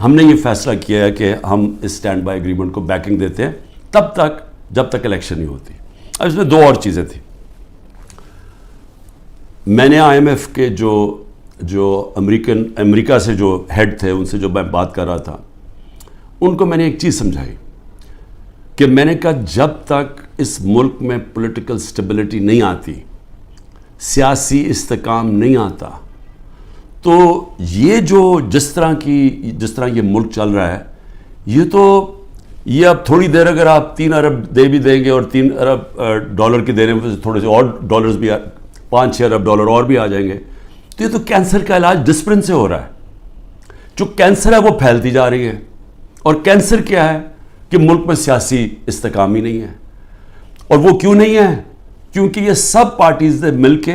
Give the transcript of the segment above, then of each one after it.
ہم نے یہ فیصلہ کیا ہے کہ ہم اس اسٹینڈ بائی ایگریمنٹ کو بیکنگ دیتے ہیں تب تک جب تک الیکشن نہیں ہوتی. اب اس میں دو اور چیزیں تھیں. میں نے آئی ایم ایف کے جو امریکہ سے جو ہیڈ تھے ان سے جو میں بات کر رہا تھا, ان کو میں نے ایک چیز سمجھائی کہ میں نے کہا جب تک اس ملک میں پولیٹیکل سٹیبلٹی نہیں آتی, سیاسی استحکام نہیں آتا, تو یہ جس طرح یہ ملک چل رہا ہے, یہ اب تھوڑی دیر اگر آپ 3 ارب دے بھی دیں گے اور 3 ارب ڈالر کے دینے میں تھوڑے سے اور ڈالرز بھی 5-6 ارب ڈالر اور بھی آ جائیں گے, تو یہ تو کینسر کا علاج ڈسپرن سے ہو رہا ہے. جو کینسر ہے وہ پھیلتی جا رہی ہے, اور کینسر کیا ہے کہ ملک میں سیاسی استحکام ہی نہیں ہے. اور وہ کیوں نہیں ہے؟ کیونکہ یہ سب پارٹیز نے مل کے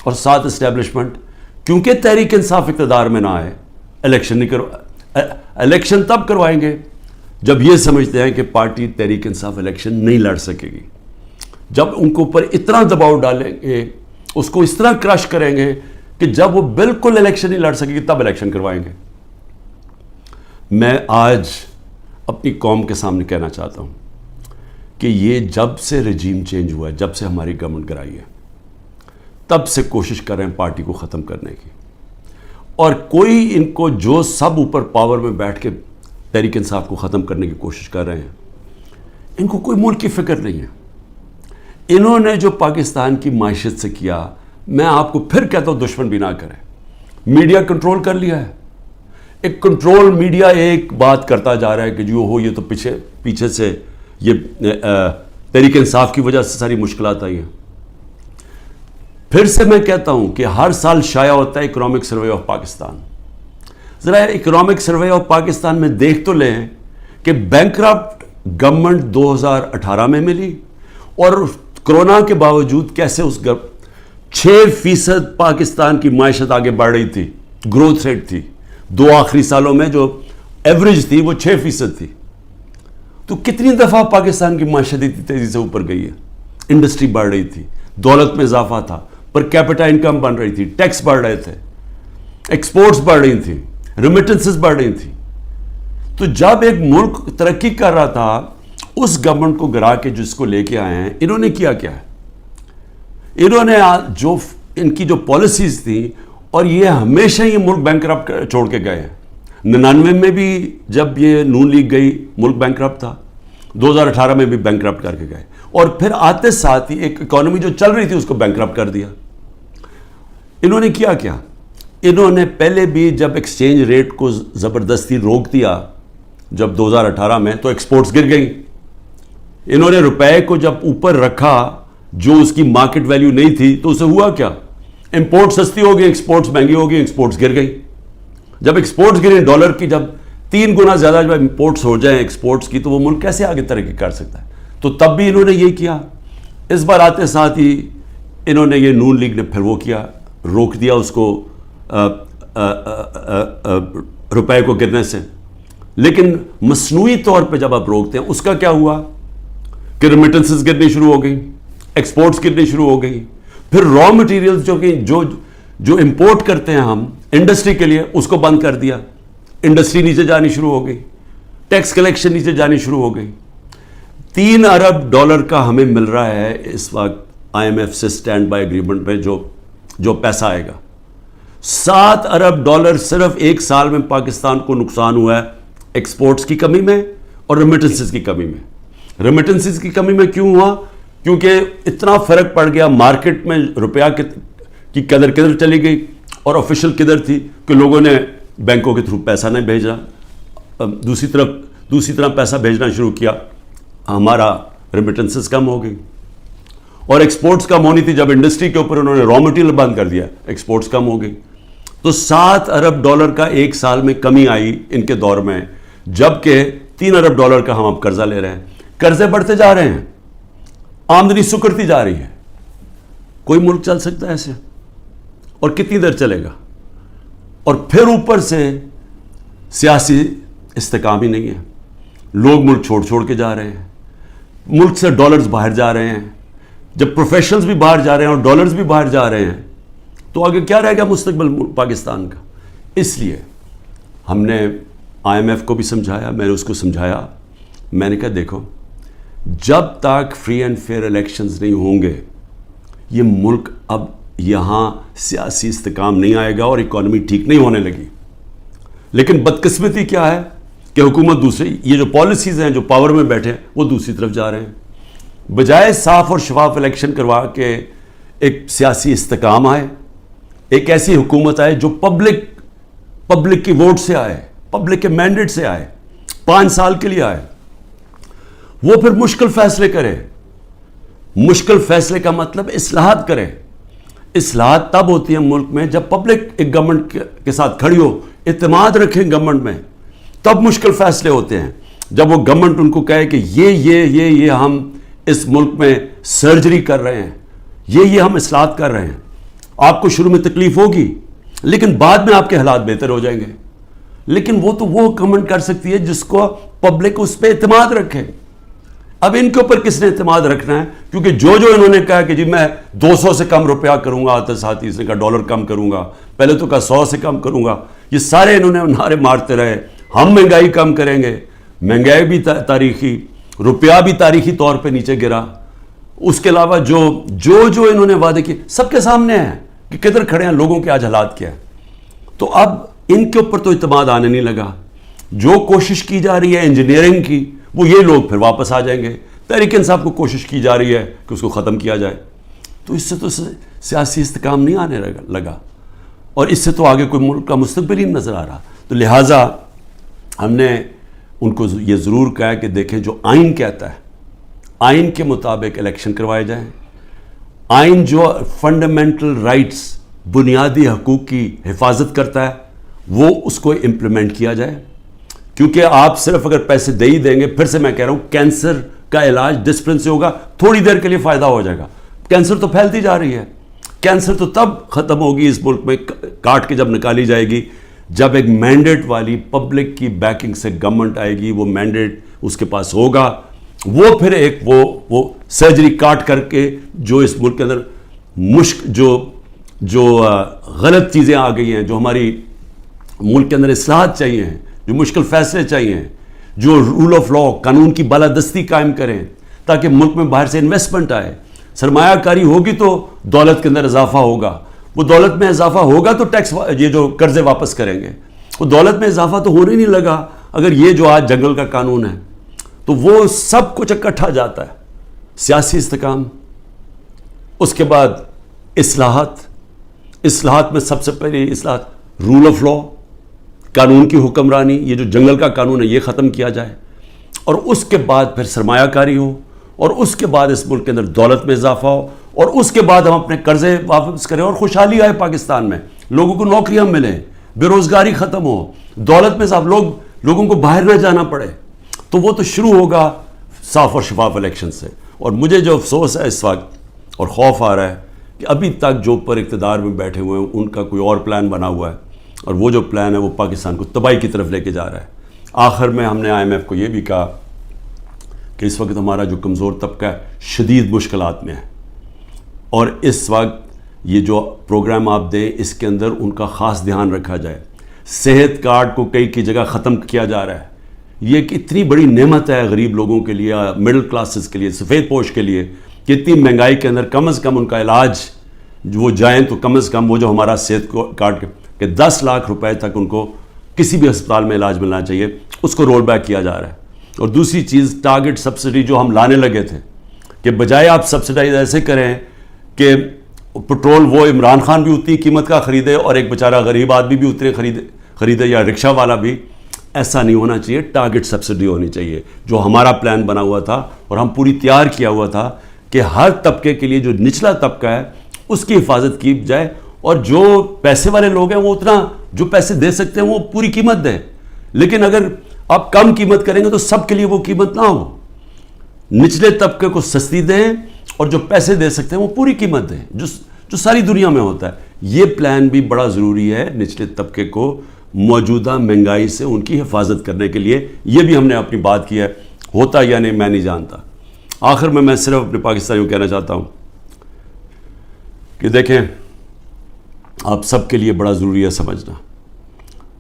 اور ساتھ اسٹیبلشمنٹ, کیونکہ تحریک انصاف اقتدار میں نہ آئے, الیکشن تب کروائیں گے جب یہ سمجھتے ہیں کہ پارٹی تحریک انصاف الیکشن نہیں لڑ سکے گی. جب ان کو اوپر اتنا دباؤ ڈالیں گے, اس کو اس طرح کرش کریں گے کہ جب وہ بالکل الیکشن نہیں لڑ سکے گی تب الیکشن کروائیں گے. میں آج اپنی قوم کے سامنے کہنا چاہتا ہوں کہ یہ جب سے رجیم چینج ہوا ہے, جب سے ہماری گورنمنٹ گرائی ہے, تب سے کوشش کر رہے ہیں پارٹی کو ختم کرنے کی. اور کوئی ان کو جو سب اوپر پاور میں بیٹھ کے تحریک انصاف کو ختم کرنے کی کوشش کر رہے ہیں, ان کو کوئی ملک کی فکر نہیں ہے. انہوں نے جو پاکستان کی معیشت سے کیا, میں آپ کو پھر کہتا ہوں دشمن بھی نہ کریں. میڈیا کنٹرول کر لیا ہے. ایک کنٹرول میڈیا ایک بات کرتا جا رہا ہے کہ جو ہو یہ تو پیچھے سے یہ تحریک انصاف کی وجہ سے ساری مشکلات آئی ہیں. پھر سے میں کہتا ہوں کہ ہر سال شائع ہوتا ہے اکنامک سروے آف پاکستان. ذرا اکنامک سروے آف پاکستان میں دیکھ تو لیں کہ بینکرپٹ گورنمنٹ 2018 میں ملی, اور کرونا کے باوجود کیسے اس 6% پاکستان کی معیشت آگے بڑھ رہی تھی. گروتھ ریٹ تھی 2 آخری سالوں میں جو ایوریج تھی وہ 6% تھی. تو کتنی دفعہ پاکستان کی معیشت اتنی تیزی سے اوپر گئی ہے. انڈسٹری بڑھ رہی تھی, دولت میں اضافہ تھا, پر کیپٹا انکم بن رہی تھی, ٹیکس بڑھ رہے تھے, ایکسپورٹس بڑھ رہی تھیں, ریمیٹنسز بڑھ رہی تھیں. تو جب ایک ملک ترقی کر رہا تھا, اس گورنمنٹ کو گرا کے جس کو لے کے آئے ہیں, انہوں نے کیا ہے, انہوں نے جو ان کی جو پالیسیز تھیں, اور یہ ہمیشہ یہ ملک بینکرپٹ چھوڑ کے گئے ہیں. 99 میں بھی جب یہ نون لیگ گئی ملک بینکرپٹ تھا, 2018 میں بھی بینکرپٹ کر کے گئے, اور پھر آتے ساتھ ہی ایک اکانومی جو چل رہی تھی اس کو بینکرپٹ کر دیا. انہوں نے کیا, انہوں نے پہلے بھی جب ایکسچینج ریٹ کو زبردستی روک دیا جب 2018 میں, تو ایکسپورٹس گر گئی. انہوں نے روپے کو جب اوپر رکھا جو اس کی مارکیٹ ویلیو نہیں تھی, تو اسے ہوا کیا, امپورٹ سستی ہو گئی, ایکسپورٹس مہنگی ہو گئی, ایکسپورٹس گر گئی. جب ایکسپورٹس گرے ڈالر کی جب 3 گنا زیادہ جب امپورٹس ہو جائیں ایکسپورٹس کی, تو وہ ملک کیسے آگے ترقی کر سکتا ہے. تو تب بھی انہوں نے یہ کیا. اس بار آتے ساتھ ہی انہوں نے یہ نون لیگ نے پھر وہ کیا, روک دیا اس کو روپے کو گرنے سے. لیکن مصنوعی طور پہ جب آپ روکتے ہیں, اس کا کیا ہوا کہ ریمیٹنسز گرنی شروع ہو گئی, ایکسپورٹس گرنی شروع ہو گئی. پھر را مٹیریلز جو امپورٹ کرتے ہیں ہم انڈسٹری کے لیے, اس کو بند کر دیا. انڈسٹری نیچے جانی شروع ہو گئی, ٹیکس کلیکشن نیچے جانی شروع ہو گئی. 3 ارب ڈالر کا ہمیں مل رہا ہے اس وقت آئی ایم ایف سے اسٹینڈ بائی ایگریمنٹ میں جو پیسہ آئے گا. 7 ارب ڈالر صرف 1 سال میں پاکستان کو نقصان ہوا ہے ایکسپورٹس کی کمی میں اور ریمیٹنسز کی کمی میں. ریمیٹنسز کی کمی میں کیوں ہوا؟ کیونکہ اتنا فرق پڑ گیا طمارکیٹ میں, روپیہ کی قدر کدھر چلی گئی اور آفیشل کدھر تھی, کہ لوگوں نے بینکوں کے تھرو پیسہ نہیں بھیجا, دوسری طرح پیسہ بھیجنا شروع کیا, ہمارا ریمیٹنسز کم ہو گئی. اور ایکسپورٹس کم ہونی تھی, جب انڈسٹری کے اوپر انہوں نے را مٹیریل بند کر دیا, ایکسپورٹس کم ہو گئی. تو 7 ارب ڈالر کا 1 سال میں کمی آئی ان کے دور میں, جبکہ 3 ارب ڈالر کا ہم اب قرضہ لے رہے ہیں. قرضے بڑھتے جا رہے ہیں, آمدنی سکڑتی جا رہی ہے. کوئی ملک چل سکتا ہے ایسے؟ اور کتنی دیر چلے گا؟ اور پھر اوپر سے سیاسی استحکام ہی نہیں ہے. لوگ ملک چھوڑ کے جا رہے ہیں, ملک سے ڈالرز باہر جا رہے ہیں. جب پروفیشنلز بھی باہر جا رہے ہیں اور ڈالرز بھی باہر جا رہے ہیں, تو آگے کیا رہے گا مستقبل پاکستان کا؟ اس لیے ہم نے IMF کو بھی سمجھایا, میں نے اس کو سمجھایا, میں نے کہا دیکھو جب تک فری اینڈ فیئر الیکشنز نہیں ہوں گے یہ ملک اب یہاں سیاسی استحکام نہیں آئے گا اور اکانومی ٹھیک نہیں ہونے لگی. لیکن بدقسمتی کیا ہے کہ حکومت دوسری, یہ جو پالیسیز ہیں جو پاور میں بیٹھے ہیں وہ دوسری طرف جا رہے ہیں. بجائے صاف اور شفاف الیکشن کروا کے ایک سیاسی استحکام آئے, ایک ایسی حکومت آئے جو پبلک کی ووٹ سے آئے, پبلک کے مینڈیٹ سے آئے, 5 سال کے لیے آئے, وہ پھر مشکل فیصلے کرے. مشکل فیصلے کا مطلب اصلاحات کرے. اصلاحات تب ہوتی ہیں ملک میں جب پبلک ایک گورنمنٹ کے ساتھ کھڑی ہو, اعتماد رکھیں گورنمنٹ میں, تب مشکل فیصلے ہوتے ہیں. جب وہ گورنمنٹ ان کو کہے کہ یہ ہم اس ملک میں سرجری کر رہے ہیں, یہ ہم اصلاحات کر رہے ہیں, آپ کو شروع میں تکلیف ہوگی لیکن بعد میں آپ کے حالات بہتر ہو جائیں گے. لیکن وہ گورنمنٹ کر سکتی ہے جس کو پبلک اس پہ اعتماد رکھے. اب ان کے اوپر کس نے اعتماد رکھنا ہے, کیونکہ جو انہوں نے کہا کہ جی میں 200 سے کم روپیہ کروں گا, آتے ساتھی اس نے کہا ڈالر کم کروں گا, پہلے تو کہا 100 سے کم کروں گا, یہ سارے انہوں نے نعرے مارتے رہے. ہم مہنگائی کم کریں گے, مہنگائی بھی تاریخی, روپیہ بھی تاریخی طور پہ نیچے گرا. اس کے علاوہ جو انہوں نے وعدے کیے سب کے سامنے ہیں کہ کدھر کھڑے ہیں, لوگوں کے آج حالات کیا ہے. تو اب ان کے اوپر تو اعتماد آنے نہیں لگا. جو کوشش کی جا رہی ہے انجینئرنگ کی, وہ یہ لوگ پھر واپس آ جائیں گے. تحریک انصاف کو کوشش کی جا رہی ہے کہ اس کو ختم کیا جائے. تو اس سے تو سیاسی استحکام نہیں آنے لگا, اور اس سے تو آگے کوئی ملک کا مستقبل ہی نظر آ رہا. تو لہٰذا ہم نے ان کو یہ ضرور کہا کہ دیکھیں جو آئین کہتا ہے, آئین کے مطابق الیکشن کروائے جائیں. آئین جو فنڈامنٹل رائٹس, بنیادی حقوق کی حفاظت کرتا ہے, وہ اس کو امپلیمنٹ کیا جائے. کیونکہ آپ صرف اگر پیسے دے ہی دیں گے, پھر سے میں کہہ رہا ہوں کینسر کا علاج ڈسپلن سے ہوگا, تھوڑی دیر کے لیے فائدہ ہو جائے گا. کینسر تو پھیلتی جا رہی ہے. کینسر تو تب ختم ہوگی اس ملک میں کاٹ کے جب نکالی جائے گی, جب ایک مینڈیٹ والی پبلک کی بیکنگ سے گورنمنٹ آئے گی, وہ مینڈیٹ اس کے پاس ہوگا, وہ پھر ایک وہ سرجری کاٹ کر کے جو اس ملک کے اندر جو غلط چیزیں آ گئی ہیں, جو ہماری ملک کے اندر اصلاحات چاہیے ہیں, جو مشکل فیصلے چاہیے ہیں, جو رول آف لا, قانون کی بالادستی قائم کریں تاکہ ملک میں باہر سے انویسٹمنٹ آئے, سرمایہ کاری ہوگی تو دولت کے اندر اضافہ ہوگا. وہ دولت میں اضافہ ہوگا تو ٹیکس, یہ جو قرضے واپس کریں گے, وہ دولت میں اضافہ تو ہونے نہیں لگا اگر یہ جو آج جنگل کا قانون ہے. تو وہ سب کچھ اکٹھا جاتا ہے. سیاسی استحکام, اس کے بعد اصلاحات میں سب سے پہلی اصلاحات رول آف لا, قانون کی حکمرانی, یہ جو جنگل کا قانون ہے یہ ختم کیا جائے, اور اس کے بعد پھر سرمایہ کاری ہو, اور اس کے بعد اس ملک کے اندر دولت میں اضافہ ہو, اور اس کے بعد ہم اپنے قرضے واپس کریں اور خوشحالی آئے پاکستان میں, لوگوں کو نوکریاں ملیں, بے روزگاری ختم ہو, دولت میں اضافہ, لوگوں کو باہر نہ جانا پڑے. تو وہ تو شروع ہوگا صاف اور شفاف الیکشن سے. اور مجھے جو افسوس ہے اس وقت اور خوف آ رہا ہے کہ ابھی تک جو اوپر اقتدار میں بیٹھے ہوئے ہیں ان کا کوئی اور پلان بنا ہوا ہے, اور وہ جو پلان ہے وہ پاکستان کو تباہی کی طرف لے کے جا رہا ہے. آخر میں ہم نے IMF کو یہ بھی کہا کہ اس وقت ہمارا جو کمزور طبقہ ہے شدید مشکلات میں ہے, اور اس وقت یہ جو پروگرام آپ دیں اس کے اندر ان کا خاص دھیان رکھا جائے. صحت کارڈ کو کئی کی جگہ ختم کیا جا رہا ہے. یہ ایک اتنی بڑی نعمت ہے غریب لوگوں کے لیے, مڈل کلاسز کے لیے, سفید پوش کے لیے, کہ اتنی مہنگائی کے اندر کم از کم ان کا علاج وہ جائیں تو کم از کم وہ جو ہمارا صحت کارڈ کہ 10 لاکھ روپے تک ان کو کسی بھی ہسپتال میں علاج ملنا چاہیے, اس کو رول بیک کیا جا رہا ہے. اور دوسری چیز ٹارگٹ سبسڈی جو ہم لانے لگے تھے, کہ بجائے آپ سبسڈائز ایسے کریں کہ پٹرول وہ عمران خان بھی اتنی قیمت کا خریدے اور ایک بیچارہ غریب آدمی بھی اتنے خریدے یا رکشہ والا بھی, ایسا نہیں ہونا چاہیے. ٹارگٹ سبسڈی ہونی چاہیے, جو ہمارا پلان بنا ہوا تھا اور ہم پوری تیار کیا ہوا تھا کہ ہر طبقے کے لیے جو نچلا طبقہ ہے اس کی حفاظت کی جائے, اور جو پیسے والے لوگ ہیں وہ اتنا جو پیسے دے سکتے ہیں وہ پوری قیمت دیں. لیکن اگر آپ کم قیمت کریں گے تو سب کے لیے وہ قیمت نہ ہو. نچلے طبقے کو سستی دیں اور جو پیسے دے سکتے ہیں وہ پوری قیمت دیں, جو ساری دنیا میں ہوتا ہے. یہ پلان بھی بڑا ضروری ہے نچلے طبقے کو موجودہ مہنگائی سے ان کی حفاظت کرنے کے لیے. یہ بھی ہم نے اپنی بات کی ہے, ہوتا یا نہیں میں نہیں جانتا. آخر میں صرف اپنے پاکستانیوں کو کہنا چاہتا ہوں کہ دیکھیں آپ سب کے لیے بڑا ضروری ہے سمجھنا,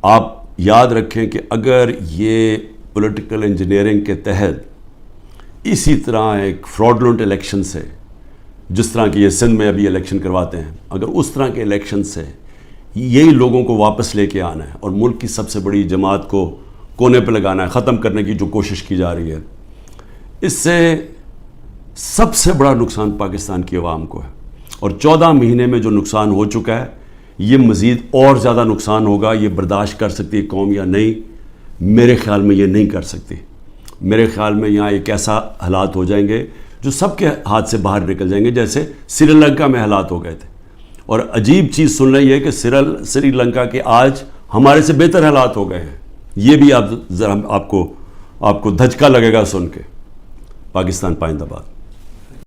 آپ یاد رکھیں کہ اگر یہ پولیٹیکل انجینئرنگ کے تحت اسی طرح ایک فراڈلنٹ الیکشن سے، جس طرح کہ یہ سندھ میں ابھی الیکشن کرواتے ہیں، اگر اس طرح کے الیکشن سے یہی لوگوں کو واپس لے کے آنا ہے اور ملک کی سب سے بڑی جماعت کو کونے پہ لگانا ہے، ختم کرنے کی جو کوشش کی جا رہی ہے، اس سے سب سے بڑا نقصان پاکستان کی عوام کو ہے. اور 14 مہینے میں جو نقصان ہو چکا ہے، یہ مزید اور زیادہ نقصان ہوگا. یہ برداشت کر سکتی ہے قوم یا نہیں؟ میرے خیال میں یہ نہیں کر سکتی. میرے خیال میں یہاں ایک ایسا حالات ہو جائیں گے جو سب کے ہاتھ سے باہر نکل جائیں گے، جیسے سری لنکا میں حالات ہو گئے تھے. اور عجیب چیز سن رہی ہے کہ سری لنکا کے آج ہمارے سے بہتر حالات ہو گئے ہیں. یہ بھی آپ ذرا آپ کو دھچکا لگے گا سن کے. پاکستان پائندہ باد.